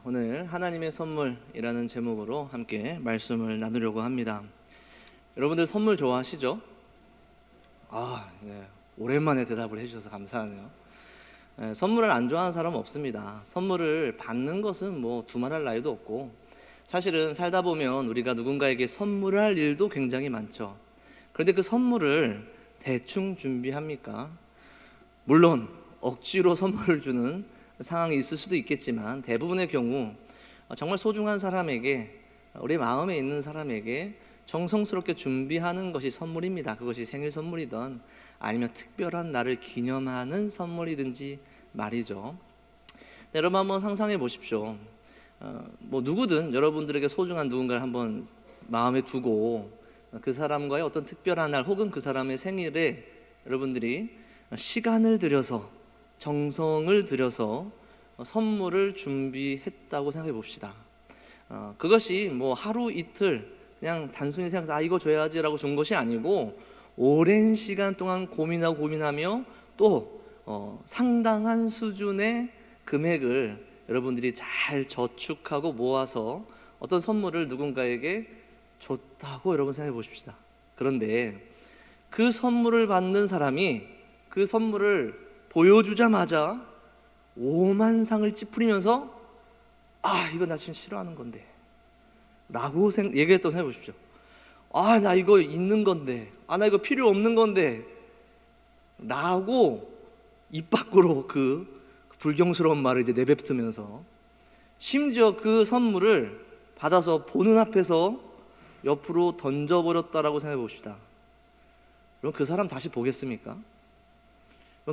오늘 하나님의 선물이라는 제목으로 함께 말씀을 나누려고 합니다. 여러분들 선물 좋아하시죠? 네. 오랜만에 대답을 해주셔서 감사하네요. 선물을 안 좋아하는 사람은 없습니다. 선물을 받는 것은 뭐 두말할 나위도 없고, 사실은 살다 보면 우리가 누군가에게 선물할 일도 굉장히 많죠. 그런데 그 선물을 대충 준비합니까? 물론 억지로 선물을 주는 상황이 있을 수도 있겠지만, 대부분의 경우 정말 소중한 사람에게, 우리 마음에 있는 사람에게 정성스럽게 준비하는 것이 선물입니다. 그것이 생일 선물이든 아니면 특별한 날을 기념하는 선물이든지 말이죠. 여러분 한번 상상해 보십시오. 누구든 여러분들에게 소중한 누군가를 한번 마음에 두고 그 사람과의 어떤 특별한 날 혹은 그 사람의 생일에 여러분들이 시간을 들여서, 정성을 들여서 선물을 준비했다고 생각해 봅시다. 그것이 뭐 하루 이틀 그냥 단순히 생각해서 이거 줘야지라고 준 것이 아니고, 오랜 시간 동안 고민하며 또 상당한 수준의 금액을 여러분들이 잘 저축하고 모아서 어떤 선물을 누군가에게 줬다고 여러분 생각해 보십시다. 그런데 그 선물을 받는 사람이 그 선물을 보여주자마자 오만상을 찌푸리면서 이거 나 지금 싫어하는 건데 라고 얘기했다고 생각해 보십시오. 나 이거 있는 건데, 나 이거 필요 없는 건데 라고 입 밖으로 그 불경스러운 말을 이제 내뱉으면서, 심지어 그 선물을 받아서 보는 앞에서 옆으로 던져버렸다라고 생각해 봅시다. 그럼 그 사람 다시 보겠습니까?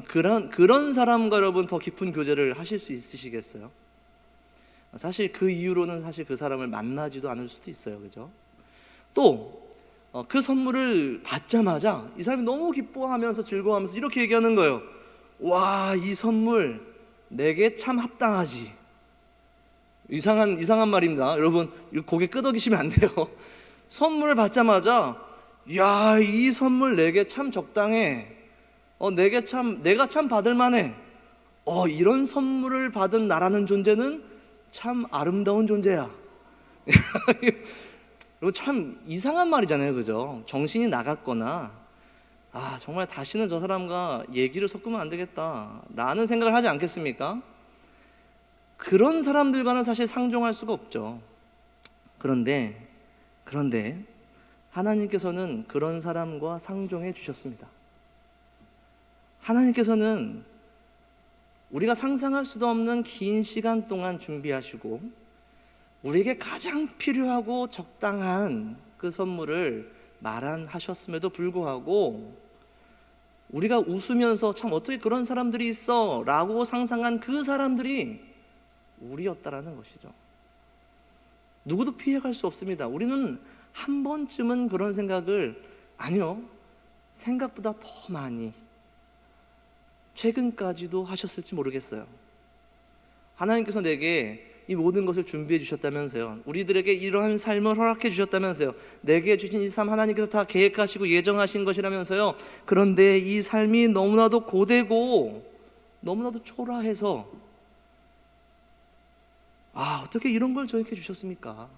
그런 사람과 여러분 더 깊은 교제를 하실 수 있으시겠어요? 사실 그 이후로는 사실 그 사람을 만나지도 않을 수도 있어요. 그죠? 또 그 선물을 받자마자 이 사람이 너무 기뻐하면서 즐거워하면서 이렇게 얘기하는 거예요. 와, 이 선물 내게 참 합당하지. 이상한 말입니다. 여러분 고개 끄덕이시면 안 돼요. 선물을 받자마자 야, 이 선물 내게 참 적당해. 내가 참 받을 만해. 이런 선물을 받은 나라는 존재는 참 아름다운 존재야. 이거 참 이상한 말이잖아요. 그죠? 정신이 나갔거나 정말 다시는 저 사람과 얘기를 섞으면 안 되겠다 라는 생각을 하지 않겠습니까? 그런 사람들과는 사실 상종할 수가 없죠. 그런데 하나님께서는 그런 사람과 상종해 주셨습니다. 하나님께서는 우리가 상상할 수도 없는 긴 시간 동안 준비하시고 우리에게 가장 필요하고 적당한 그 선물을 마련하셨음에도 불구하고, 우리가 웃으면서 참 어떻게 그런 사람들이 있어 라고 상상한 그 사람들이 우리였다라는 것이죠. 누구도 피해갈 수 없습니다. 우리는 한 번쯤은 그런 생각을, 아니요, 생각보다 더 많이, 최근까지도 하셨을지 모르겠어요. 하나님께서 내게 이 모든 것을 준비해 주셨다면서요. 우리들에게 이러한 삶을 허락해 주셨다면서요. 내게 주신 이 삶 하나님께서 다 계획하시고 예정하신 것이라면서요. 그런데 이 삶이 너무나도 고되고 너무나도 초라해서 어떻게 이런 걸 저에게 주셨습니까?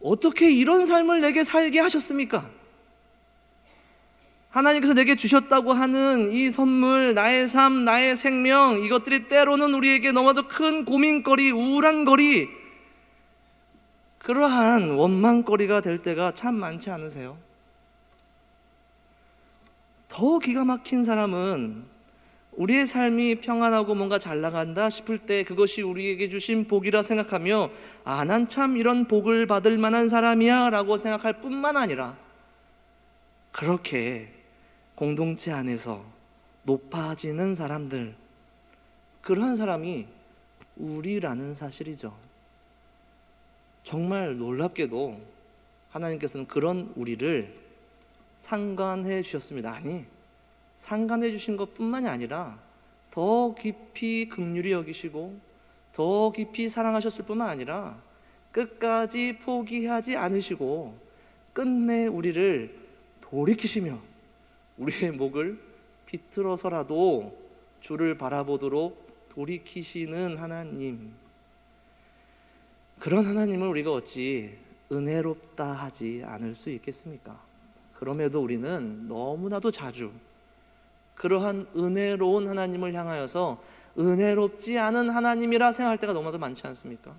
어떻게 이런 삶을 내게 살게 하셨습니까? 하나님께서 내게 주셨다고 하는 이 선물, 나의 삶, 나의 생명, 이것들이 때로는 우리에게 너무나도 큰 고민거리, 우울한 거리, 그러한 원망거리가 될 때가 참 많지 않으세요? 더 기가 막힌 사람은 우리의 삶이 평안하고 뭔가 잘 나간다 싶을 때 그것이 우리에게 주신 복이라 생각하며 난 참 이런 복을 받을 만한 사람이야 라고 생각할 뿐만 아니라, 그렇게 공동체 안에서 높아지는 사람들, 그러한 사람이 우리라는 사실이죠. 정말 놀랍게도 하나님께서는 그런 우리를 상관해 주셨습니다. 상관해 주신 것뿐만이 아니라 더 깊이 긍휼히 여기시고 더 깊이 사랑하셨을 뿐만 아니라 끝까지 포기하지 않으시고 끝내 우리를 돌이키시며 우리의 목을 비틀어서라도 주를 바라보도록 돌이키시는 하나님, 그런 하나님을 우리가 어찌 은혜롭다 하지 않을 수 있겠습니까? 그럼에도 우리는 너무나도 자주 그러한 은혜로운 하나님을 향하여서 은혜롭지 않은 하나님이라 생각할 때가 너무나도 많지 않습니까?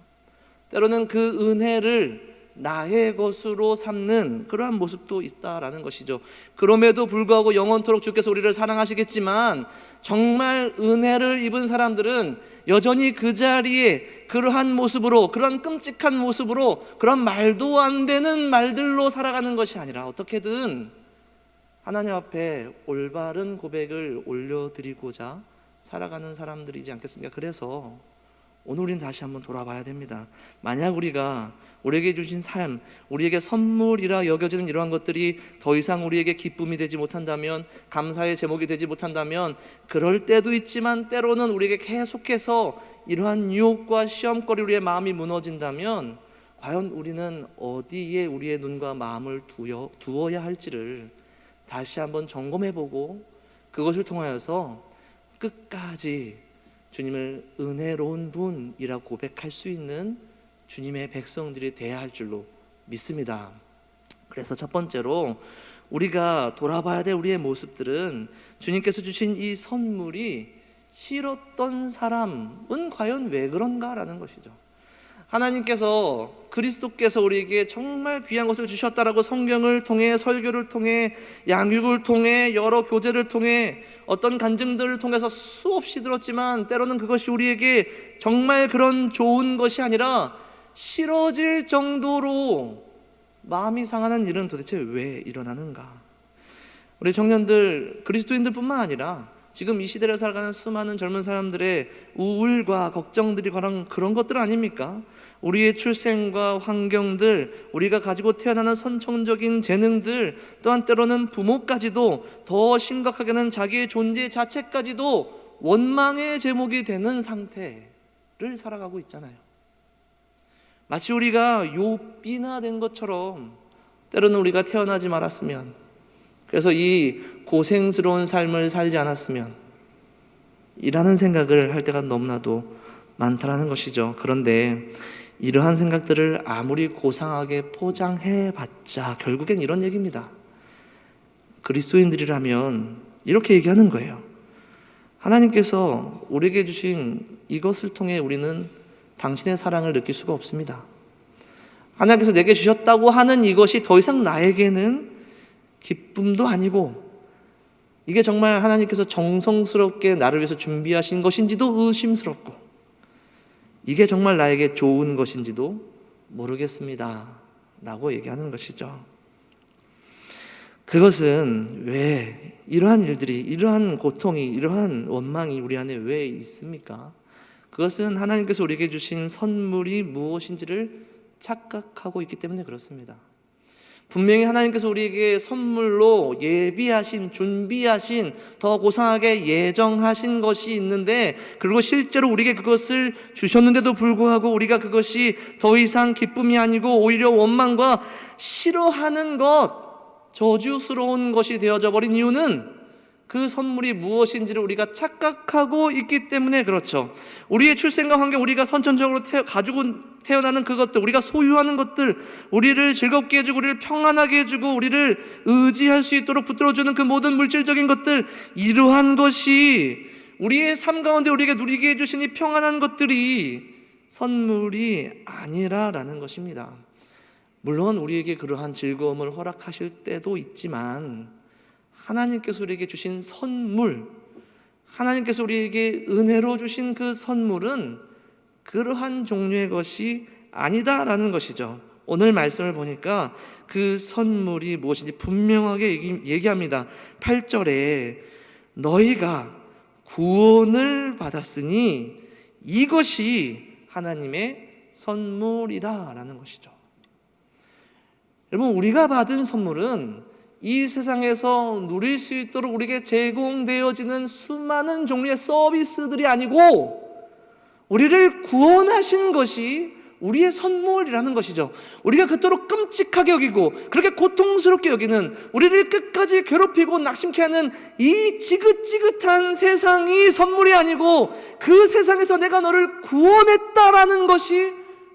때로는 그 은혜를 나의 것으로 삼는 그러한 모습도 있다라는 것이죠. 그럼에도 불구하고 영원토록 주께서 우리를 사랑하시겠지만 정말 은혜를 입은 사람들은 여전히 그 자리에 그러한 모습으로, 그러한 끔찍한 모습으로, 그런 말도 안 되는 말들로 살아가는 것이 아니라 어떻게든 하나님 앞에 올바른 고백을 올려드리고자 살아가는 사람들이지 않겠습니까? 그래서 오늘 우리는 다시 한번 돌아봐야 됩니다. 만약 우리가 우리에게 주신 삶, 우리에게 선물이라 여겨지는 이러한 것들이 더 이상 우리에게 기쁨이 되지 못한다면, 감사의 제목이 되지 못한다면, 그럴 때도 있지만 때로는 우리에게 계속해서 이러한 유혹과 시험거리 우리의 마음이 무너진다면 과연 우리는 어디에 우리의 눈과 마음을 두어야 할지를 다시 한번 점검해보고 그것을 통하여서 끝까지 주님을 은혜로운 분이라고 고백할 수 있는 주님의 백성들이 되어야 할 줄로 믿습니다. 그래서 첫 번째로 우리가 돌아봐야 될 우리의 모습들은 주님께서 주신 이 선물이 싫었던 사람은 과연 왜 그런가라는 것이죠. 하나님께서, 그리스도께서 우리에게 정말 귀한 것을 주셨다라고 성경을 통해, 설교를 통해, 양육을 통해, 여러 교제를 통해, 어떤 간증들을 통해서 수없이 들었지만 때로는 그것이 우리에게 정말 그런 좋은 것이 아니라 싫어질 정도로 마음이 상하는 일은 도대체 왜 일어나는가? 우리 청년들, 그리스도인들 뿐만 아니라 지금 이 시대를 살아가는 수많은 젊은 사람들의 우울과 걱정들이 관한 그런 것들 아닙니까? 우리의 출생과 환경들, 우리가 가지고 태어나는 선천적인 재능들, 또한 때로는 부모까지도, 더 심각하게는 자기의 존재 자체까지도 원망의 제목이 되는 상태를 살아가고 있잖아요. 마치 우리가 욥이나 된 것처럼 때로는 우리가 태어나지 말았으면, 그래서 이 고생스러운 삶을 살지 않았으면 이라는 생각을 할 때가 너무나도 많다라는 것이죠. 그런데 이러한 생각들을 아무리 고상하게 포장해봤자 결국엔 이런 얘기입니다. 그리스도인들이라면 이렇게 얘기하는 거예요. 하나님께서 우리에게 주신 이것을 통해 우리는 당신의 사랑을 느낄 수가 없습니다. 하나님께서 내게 주셨다고 하는 이것이 더 이상 나에게는 기쁨도 아니고, 이게 정말 하나님께서 정성스럽게 나를 위해서 준비하신 것인지도 의심스럽고, 이게 정말 나에게 좋은 것인지도 모르겠습니다 라고 얘기하는 것이죠. 그것은 왜 이러한 일들이, 이러한 고통이, 이러한 원망이 우리 안에 왜 있습니까? 그것은 하나님께서 우리에게 주신 선물이 무엇인지를 착각하고 있기 때문에 그렇습니다. 분명히 하나님께서 우리에게 선물로 예비하신, 준비하신, 더 고상하게 예정하신 것이 있는데, 그리고 실제로 우리에게 그것을 주셨는데도 불구하고 우리가 그것이 더 이상 기쁨이 아니고 오히려 원망과 싫어하는 것, 저주스러운 것이 되어져 버린 이유는 그 선물이 무엇인지를 우리가 착각하고 있기 때문에 그렇죠. 우리의 출생과 환경, 우리가 선천적으로 가지고 태어나는 그것들, 우리가 소유하는 것들, 우리를 즐겁게 해주고 우리를 평안하게 해주고 우리를 의지할 수 있도록 붙들어주는 그 모든 물질적인 것들, 이러한 것이 우리의 삶 가운데 우리에게 누리게 해주신 이 평안한 것들이 선물이 아니라라는 것입니다. 물론 우리에게 그러한 즐거움을 허락하실 때도 있지만 하나님께서 우리에게 주신 선물, 하나님께서 우리에게 은혜로 주신 그 선물은 그러한 종류의 것이 아니다라는 것이죠. 오늘 말씀을 보니까 그 선물이 무엇인지 분명하게 얘기합니다. 8절에 너희가 구원을 받았으니 이것이 하나님의 선물이다라는 것이죠. 여러분, 우리가 받은 선물은 이 세상에서 누릴 수 있도록 우리에게 제공되어지는 수많은 종류의 서비스들이 아니고 우리를 구원하신 것이 우리의 선물이라는 것이죠. 우리가 그토록 끔찍하게 여기고 그렇게 고통스럽게 여기는, 우리를 끝까지 괴롭히고 낙심케 하는 이 지긋지긋한 세상이 선물이 아니고 그 세상에서 내가 너를 구원했다라는 것이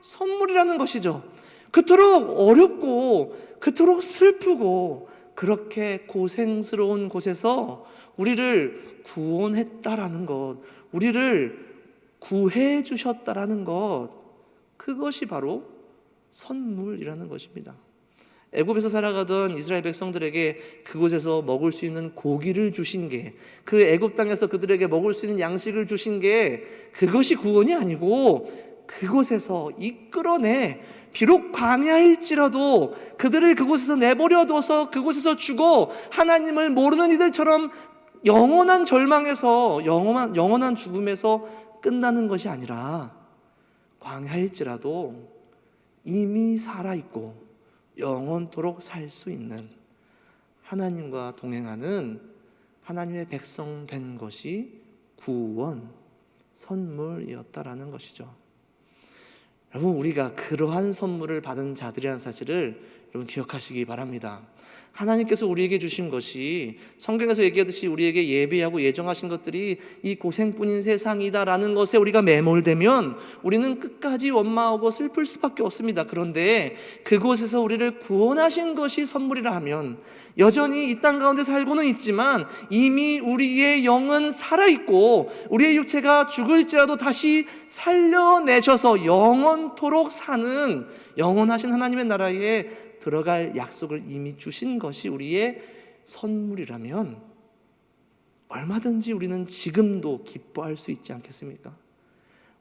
선물이라는 것이죠. 그토록 어렵고 그토록 슬프고 그렇게 고생스러운 곳에서 우리를 구원했다라는 것, 우리를 구해 주셨다라는 것, 그것이 바로 선물이라는 것입니다. 애굽에서 살아가던 이스라엘 백성들에게 그곳에서 먹을 수 있는 고기를 주신 게, 그 애굽 땅에서 그들에게 먹을 수 있는 양식을 주신 게, 그것이 구원이 아니고 그곳에서 이끌어내, 비록 광야일지라도 그들을 그곳에서 내버려둬서 그곳에서 죽어 하나님을 모르는 이들처럼 영원한 절망에서, 영원한 죽음에서 끝나는 것이 아니라 광야일지라도 이미 살아있고 영원토록 살 수 있는 하나님과 동행하는 하나님의 백성 된 것이 구원, 선물이었다라는 것이죠. 여러분, 우리가 그러한 선물을 받은 자들이라는 사실을 여러분 기억하시기 바랍니다. 하나님께서 우리에게 주신 것이 성경에서 얘기하듯이 우리에게 예비하고 예정하신 것들이 이 고생뿐인 세상이다라는 것에 우리가 매몰되면 우리는 끝까지 원망하고 슬플 수밖에 없습니다. 그런데 그곳에서 우리를 구원하신 것이 선물이라 하면 여전히 이 땅 가운데 살고는 있지만 이미 우리의 영은 살아있고 우리의 육체가 죽을지라도 다시 살려내셔서 영원토록 사는 영원하신 하나님의 나라에 들어갈 약속을 이미 주신 것이 우리의 선물이라면 얼마든지 우리는 지금도 기뻐할 수 있지 않겠습니까?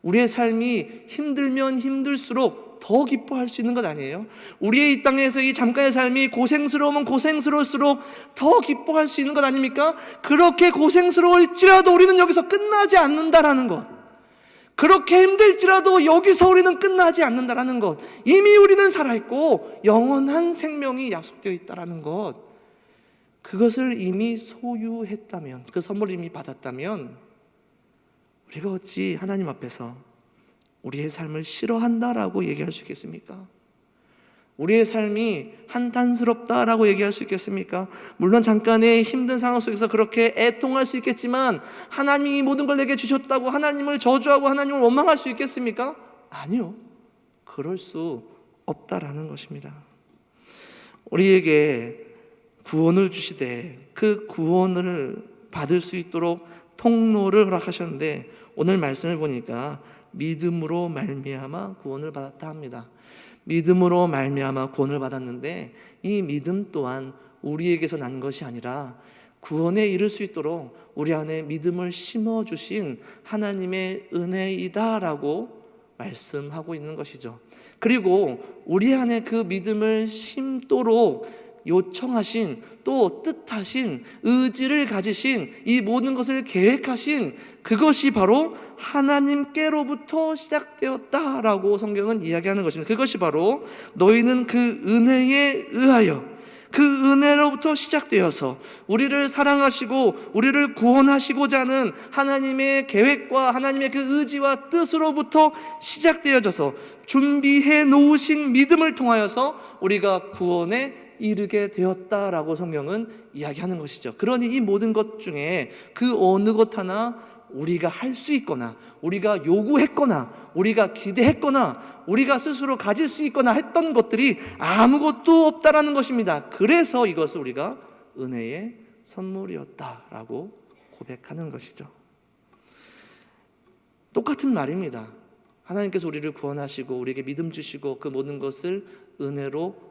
우리의 삶이 힘들면 힘들수록 더 기뻐할 수 있는 것 아니에요? 우리의 이 땅에서 이 잠깐의 삶이 고생스러우면 고생스러울수록 더 기뻐할 수 있는 것 아닙니까? 그렇게 고생스러울지라도 우리는 여기서 끝나지 않는다라는 것, 그렇게 힘들지라도 여기서 우리는 끝나지 않는다라는 것, 이미 우리는 살아있고 영원한 생명이 약속되어 있다라는 것, 그것을 이미 소유했다면, 그 선물을 이미 받았다면 우리가 어찌 하나님 앞에서 우리의 삶을 싫어한다라고 얘기할 수 있겠습니까? 우리의 삶이 한탄스럽다라고 얘기할 수 있겠습니까? 물론 잠깐의 힘든 상황 속에서 그렇게 애통할 수 있겠지만 하나님이 모든 걸 내게 주셨다고 하나님을 저주하고 하나님을 원망할 수 있겠습니까? 아니요, 그럴 수 없다라는 것입니다. 우리에게 구원을 주시되 그 구원을 받을 수 있도록 통로를 허락하셨는데 오늘 말씀을 보니까 믿음으로 말미암아 구원을 받았다 합니다. 믿음으로 말미암아 구원을 받았는데 이 믿음 또한 우리에게서 난 것이 아니라 구원에 이를 수 있도록 우리 안에 믿음을 심어주신 하나님의 은혜이다라고 말씀하고 있는 것이죠. 그리고 우리 안에 그 믿음을 심도록 요청하신, 또 뜻하신, 의지를 가지신, 이 모든 것을 계획하신 그것이 바로 하나님께로부터 시작되었다라고 성경은 이야기하는 것입니다. 그것이 바로 너희는 그 은혜에 의하여, 그 은혜로부터 시작되어서 우리를 사랑하시고 우리를 구원하시고자 하는 하나님의 계획과 하나님의 그 의지와 뜻으로부터 시작되어져서 준비해 놓으신 믿음을 통하여서 우리가 구원에 이르게 되었다라고 성경은 이야기하는 것이죠. 그러니 이 모든 것 중에 그 어느 것 하나 우리가 할 수 있거나 우리가 요구했거나 우리가 기대했거나 우리가 스스로 가질 수 있거나 했던 것들이 아무것도 없다라는 것입니다. 그래서 이것을 우리가 은혜의 선물이었다라고 고백하는 것이죠. 똑같은 말입니다. 하나님께서 우리를 구원하시고 우리에게 믿음 주시고 그 모든 것을 은혜로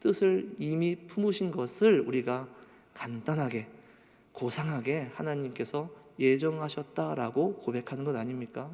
뜻을 이미 품으신 것을 우리가 간단하게 고상하게 하나님께서 예정하셨다라고 고백하는 것 아닙니까?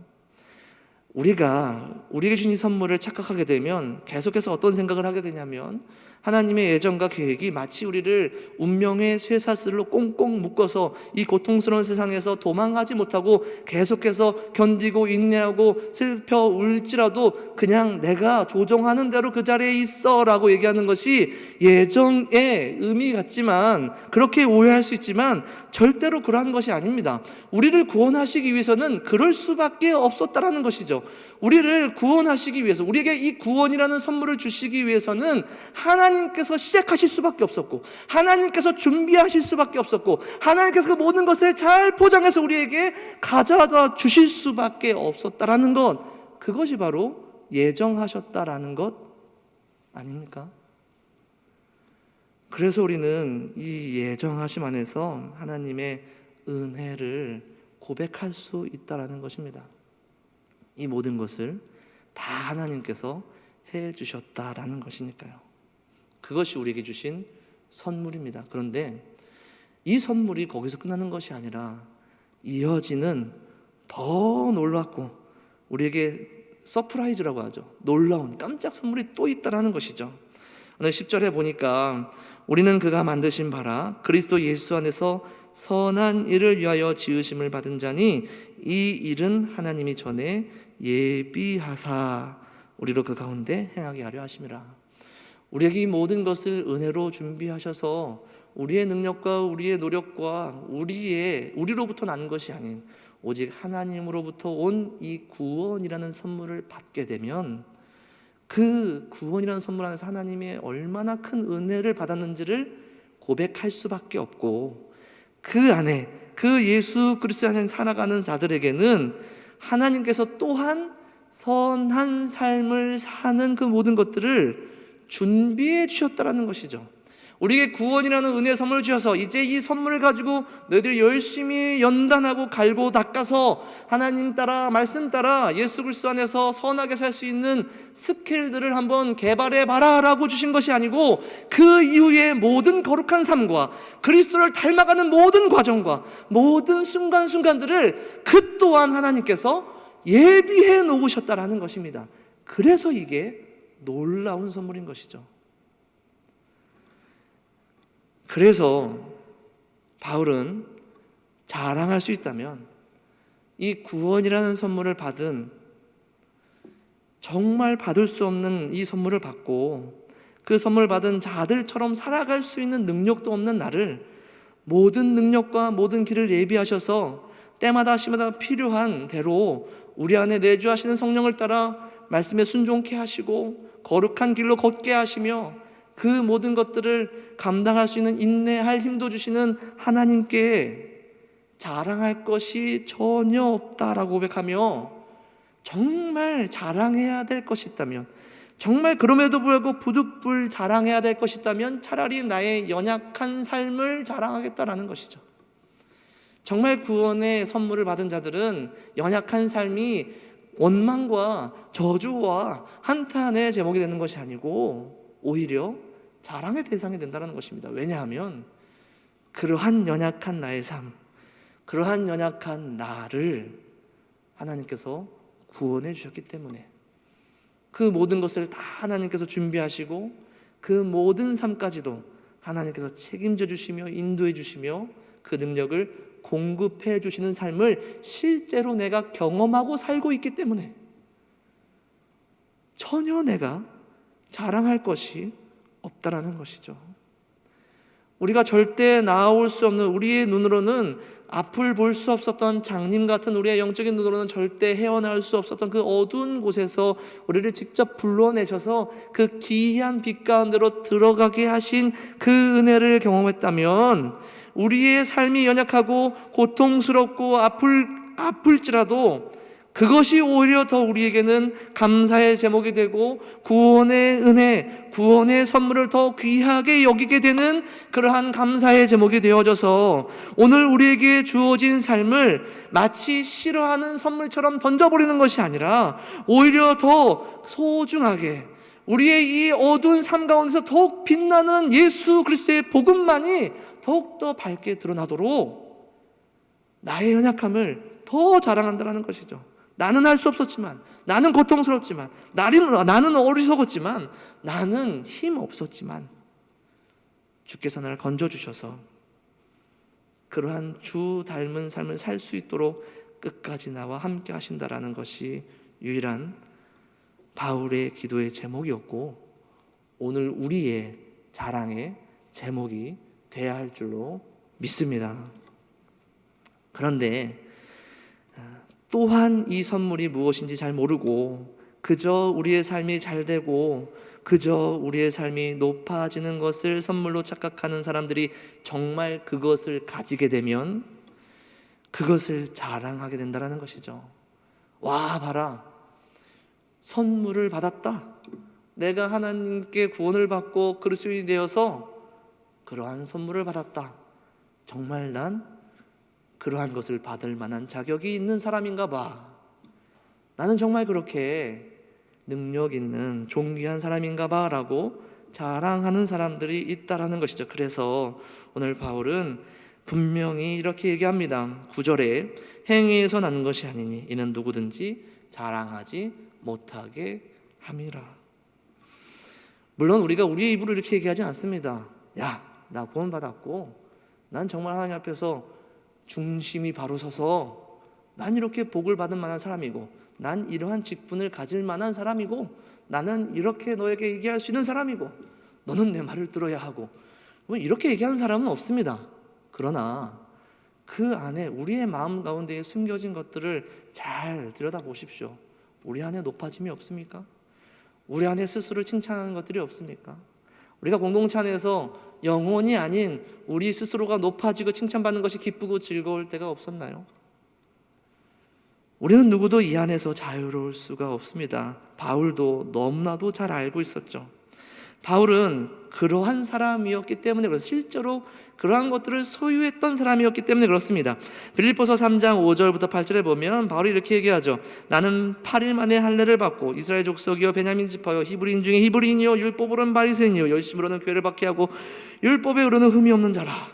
우리가 우리에게 주신 이 선물을 착각하게 되면 계속해서 어떤 생각을 하게 되냐면 하나님의 예정과 계획이 마치 우리를 운명의 쇠사슬로 꽁꽁 묶어서 이 고통스러운 세상에서 도망가지 못하고 계속해서 견디고 인내하고 슬퍼 울지라도 그냥 내가 조정하는 대로 그 자리에 있어 라고 얘기하는 것이 예정의 의미 같지만, 그렇게 오해할 수 있지만 절대로 그러한 것이 아닙니다. 우리를 구원하시기 위해서는 그럴 수밖에 없었다라는 것이죠. 우리를 구원하시기 위해서, 우리에게 이 구원이라는 선물을 주시기 위해서는 하나님께서 시작하실 수밖에 없었고 하나님께서 준비하실 수밖에 없었고 하나님께서 그 모든 것을 잘 포장해서 우리에게 가져다 주실 수밖에 없었다라는 것, 그것이 바로 예정하셨다라는 것 아닙니까? 그래서 우리는 이 예정하심 안에서 하나님의 은혜를 고백할 수 있다라는 것입니다. 이 모든 것을 다 하나님께서 해 주셨다라는 것이니까요. 그것이 우리에게 주신 선물입니다. 그런데 이 선물이 거기서 끝나는 것이 아니라 이어지는 더 놀랍고 우리에게 서프라이즈라고 하죠. 놀라운 깜짝 선물이 또 있다라는 것이죠. 오늘 10절에 보니까 우리는 그가 만드신 바라 그리스도 예수 안에서 선한 일을 위하여 지으심을 받은 자니 이 일은 하나님이 전에 예비하사 우리로 그 가운데 행하게 하려 하심이라. 우리에게 이 모든 것을 은혜로 준비하셔서 우리의 능력과 우리의 노력과 우리로부터 난 것이 아닌 오직 하나님으로부터 온 이 구원이라는 선물을 받게 되면 그 구원이라는 선물 안에서 하나님의 얼마나 큰 은혜를 받았는지를 고백할 수밖에 없고, 그 안에 그 예수 그리스도 안에 살아가는 자들에게는 하나님께서 또한 선한 삶을 사는 그 모든 것들을 준비해 주셨다라는 것이죠. 우리에게 구원이라는 은혜의 선물을 주셔서 이제 이 선물을 가지고 너희들 열심히 연단하고 갈고 닦아서 하나님 따라 말씀 따라 예수 그리스도 안에서 선하게 살 수 있는 스킬들을 한번 개발해 봐라 라고 주신 것이 아니고, 그 이후의 모든 거룩한 삶과 그리스도를 닮아가는 모든 과정과 모든 순간순간들을 그 또한 하나님께서 예비해 놓으셨다라는 것입니다. 그래서 이게 놀라운 선물인 것이죠. 그래서 바울은 자랑할 수 있다면 이 구원이라는 선물을 받은, 정말 받을 수 없는 이 선물을 받고 그 선물을 받은 자들처럼 살아갈 수 있는 능력도 없는 나를 모든 능력과 모든 길을 예비하셔서 때마다 시마다 필요한 대로 우리 안에 내주하시는 성령을 따라 말씀에 순종케 하시고 거룩한 길로 걷게 하시며 그 모든 것들을 감당할 수 있는 인내할 힘도 주시는 하나님께 자랑할 것이 전혀 없다라고 고백하며, 정말 자랑해야 될 것이 있다면, 정말 그럼에도 불구하고 부득불 자랑해야 될 것이 있다면 차라리 나의 연약한 삶을 자랑하겠다라는 것이죠. 정말 구원의 선물을 받은 자들은 연약한 삶이 원망과 저주와 한탄의 제목이 되는 것이 아니고 오히려 자랑의 대상이 된다는 것입니다. 왜냐하면 그러한 연약한 나의 삶, 그러한 연약한 나를 하나님께서 구원해 주셨기 때문에, 그 모든 것을 다 하나님께서 준비하시고 그 모든 삶까지도 하나님께서 책임져 주시며 인도해 주시며 그 능력을 공급해 주시는 삶을 실제로 내가 경험하고 살고 있기 때문에 전혀 내가 자랑할 것이 없다라는 것이죠. 우리가 절대 나아올 수 없는, 우리의 눈으로는 앞을 볼 수 없었던, 장님 같은 우리의 영적인 눈으로는 절대 헤어나올 수 없었던 그 어두운 곳에서 우리를 직접 불러내셔서 그 기이한 빛 가운데로 들어가게 하신 그 은혜를 경험했다면, 우리의 삶이 연약하고 고통스럽고 아플지라도 그것이 오히려 더 우리에게는 감사의 제목이 되고 구원의 은혜, 구원의 선물을 더 귀하게 여기게 되는 그러한 감사의 제목이 되어져서 오늘 우리에게 주어진 삶을 마치 싫어하는 선물처럼 던져버리는 것이 아니라 오히려 더 소중하게 우리의 이 어두운 삶 가운데서 더욱 빛나는 예수 그리스도의 복음만이 더욱더 밝게 드러나도록 나의 연약함을 더 자랑한다는 것이죠. 나는 할 수 없었지만, 나는 고통스럽지만, 나는 어리석었지만, 나는 힘 없었지만 주께서 나를 건져주셔서 그러한 주 닮은 삶을 살 수 있도록 끝까지 나와 함께 하신다라는 것이 유일한 바울의 기도의 제목이었고, 오늘 우리의 자랑의 제목이 돼야 할 줄로 믿습니다. 그런데 또한 이 선물이 무엇인지 잘 모르고 그저 우리의 삶이 잘 되고 그저 우리의 삶이 높아지는 것을 선물로 착각하는 사람들이 정말 그것을 가지게 되면 그것을 자랑하게 된다는 것이죠. 와, 봐라, 선물을 받았다. 내가 하나님께 구원을 받고 그리스도인이 되어서 그러한 선물을 받았다. 정말 난 그러한 것을 받을 만한 자격이 있는 사람인가 봐. 나는 정말 그렇게 능력 있는 존귀한 사람인가 봐 라고 자랑하는 사람들이 있다라는 것이죠. 그래서 오늘 바울은 분명히 이렇게 얘기합니다. 9절에 행위에서 나는 것이 아니니 이는 누구든지 자랑하지 못하게 함이라. 물론 우리가 우리의 입으로 이렇게 얘기하지 않습니다. 야, 나 구원 받았고 난 정말 하나님 앞에서 중심이 바로 서서 난 이렇게 복을 받을 만한 사람이고 난 이러한 직분을 가질 만한 사람이고 나는 이렇게 너에게 얘기할 수 있는 사람이고 너는 내 말을 들어야 하고 이렇게 얘기하는 사람은 없습니다. 그러나 그 안에 우리의 마음 가운데에 숨겨진 것들을 잘 들여다보십시오. 우리 안에 높아짐이 없습니까? 우리 안에 스스로를 칭찬하는 것들이 없습니까? 우리가 공동체 안에서 영혼이 아닌 우리 스스로가 높아지고 칭찬받는 것이 기쁘고 즐거울 때가 없었나요? 우리는 누구도 이 안에서 자유로울 수가 없습니다. 바울도 너무나도 잘 알고 있었죠. 바울은 그러한 사람이었기 때문에 그렇습니다. 실제로 그러한 것들을 소유했던 사람이었기 때문에 그렇습니다. 빌립보서 3장 5절부터 8절에 보면 바울이 이렇게 얘기하죠. 나는 8일 만에 할례를 받고 이스라엘 족속이요 베냐민 지파요 히브리인 중에 히브리인이요 율법으로는 바리새인이요 열심으로는 교회를 박해하고 율법에 의로는 흠이 없는 자라.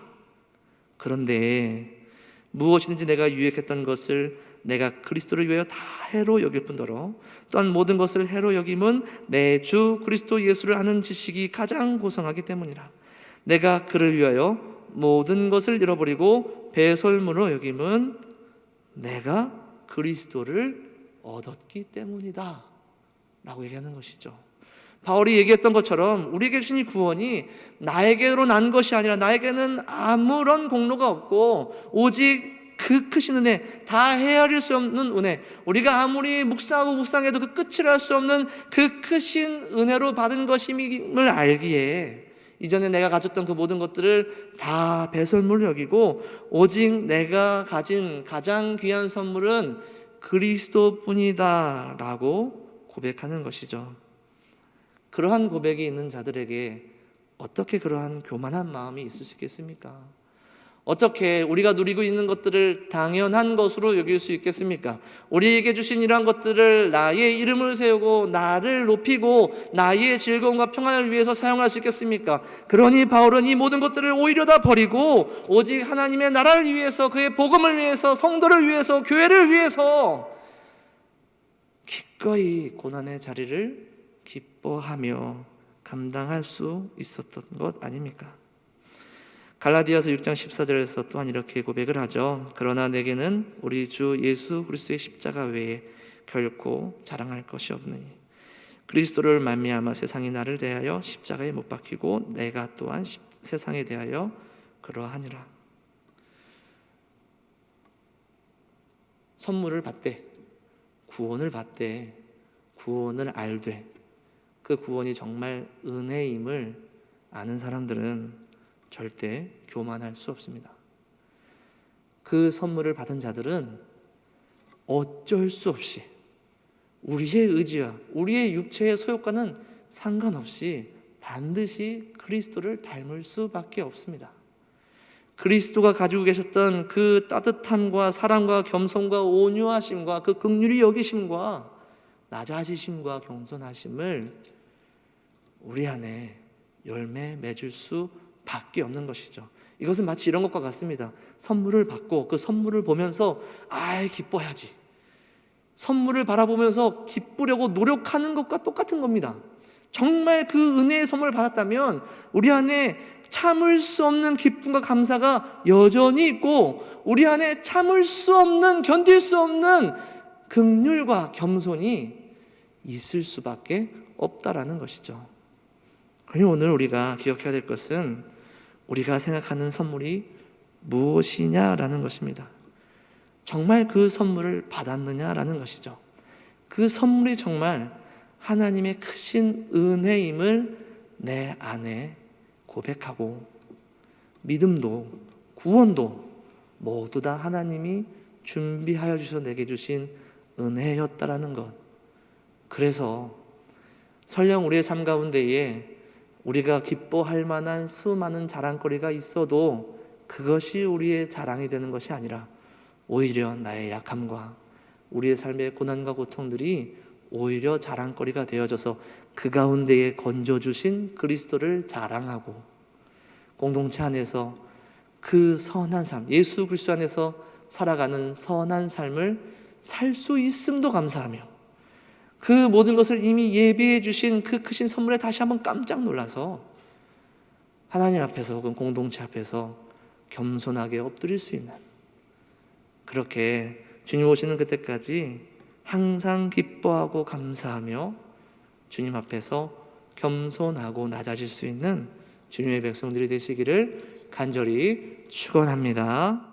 그런데 무엇이든지 내가 유익했던 것을 내가 그리스도를 위하여 다 해로 여길 뿐더러 또한 모든 것을 해로 여김은 내 주 그리스도 예수를 아는 지식이 가장 고상하기 때문이라. 내가 그를 위하여 모든 것을 잃어버리고 배설물로 여김은 내가 그리스도를 얻었기 때문이다 라고 얘기하는 것이죠. 바울이 얘기했던 것처럼 우리에게 주신 이 구원이 나에게로 난 것이 아니라 나에게는 아무런 공로가 없고 오직 그 크신 은혜, 다 헤아릴 수 없는 은혜, 우리가 아무리 묵상하고 묵상해도 그 끝을 알 수 없는 그 크신 은혜로 받은 것임을 알기에 이전에 내가 가졌던 그 모든 것들을 다 배설물로 여기고 오직 내가 가진 가장 귀한 선물은 그리스도뿐이다 라고 고백하는 것이죠. 그러한 고백이 있는 자들에게 어떻게 그러한 교만한 마음이 있을 수 있겠습니까? 어떻게 우리가 누리고 있는 것들을 당연한 것으로 여길 수 있겠습니까? 우리에게 주신 이러한 것들을 나의 이름을 세우고 나를 높이고 나의 즐거움과 평안을 위해서 사용할 수 있겠습니까? 그러니 바울은 이 모든 것들을 오히려 다 버리고 오직 하나님의 나라를 위해서, 그의 복음을 위해서, 성도를 위해서, 교회를 위해서 기꺼이 고난의 자리를 기뻐하며 감당할 수 있었던 것 아닙니까? 갈라디아서 6장 14절에서 또한 이렇게 고백을 하죠. 그러나 내게는 우리 주 예수 그리스도의 십자가 외에 결코 자랑할 것이 없느니 그리스도를 말미암아 세상이 나를 대하여 십자가에 못 박히고 내가 또한 세상에 대하여 그러하니라. 선물을 받되, 구원을 받되, 구원을 알되 그 구원이 정말 은혜임을 아는 사람들은 절대 교만할 수 없습니다. 그 선물을 받은 자들은 어쩔 수 없이 우리의 의지와 우리의 육체의 소욕과는 상관없이 반드시 그리스도를 닮을 수밖에 없습니다. 그리스도가 가지고 계셨던 그 따뜻함과 사랑과 겸손과 온유하심과 그 긍휼히 여기심과 낮아지심과 겸손하심을 우리 안에 열매 맺을 수밖에 없는 것이죠. 이것은 마치 이런 것과 같습니다. 선물을 받고 그 선물을 보면서 기뻐야지, 선물을 바라보면서 기쁘려고 노력하는 것과 똑같은 겁니다. 정말 그 은혜의 선물을 받았다면 우리 안에 참을 수 없는 기쁨과 감사가 여전히 있고 우리 안에 참을 수 없는, 견딜 수 없는 긍휼과 겸손이 있을 수밖에 없다라는 것이죠. 그리고 오늘 우리가 기억해야 될 것은 우리가 생각하는 선물이 무엇이냐라는 것입니다. 정말 그 선물을 받았느냐라는 것이죠. 그 선물이 정말 하나님의 크신 은혜임을 내 안에 고백하고 믿음도 구원도 모두 다 하나님이 준비하여 주셔서 내게 주신 은혜였다라는 것, 그래서 설령 우리의 삶 가운데에 우리가 기뻐할 만한 수많은 자랑거리가 있어도 그것이 우리의 자랑이 되는 것이 아니라 오히려 나의 약함과 우리의 삶의 고난과 고통들이 오히려 자랑거리가 되어져서 그 가운데에 건져주신 그리스도를 자랑하고 공동체 안에서 그 선한 삶, 예수 그리스도 안에서 살아가는 선한 삶을 살 수 있음도 감사하며 그 모든 것을 이미 예비해 주신 그 크신 선물에 다시 한번 깜짝 놀라서 하나님 앞에서 혹은 공동체 앞에서 겸손하게 엎드릴 수 있는, 그렇게 주님 오시는 그때까지 항상 기뻐하고 감사하며 주님 앞에서 겸손하고 낮아질 수 있는 주님의 백성들이 되시기를 간절히 축원합니다.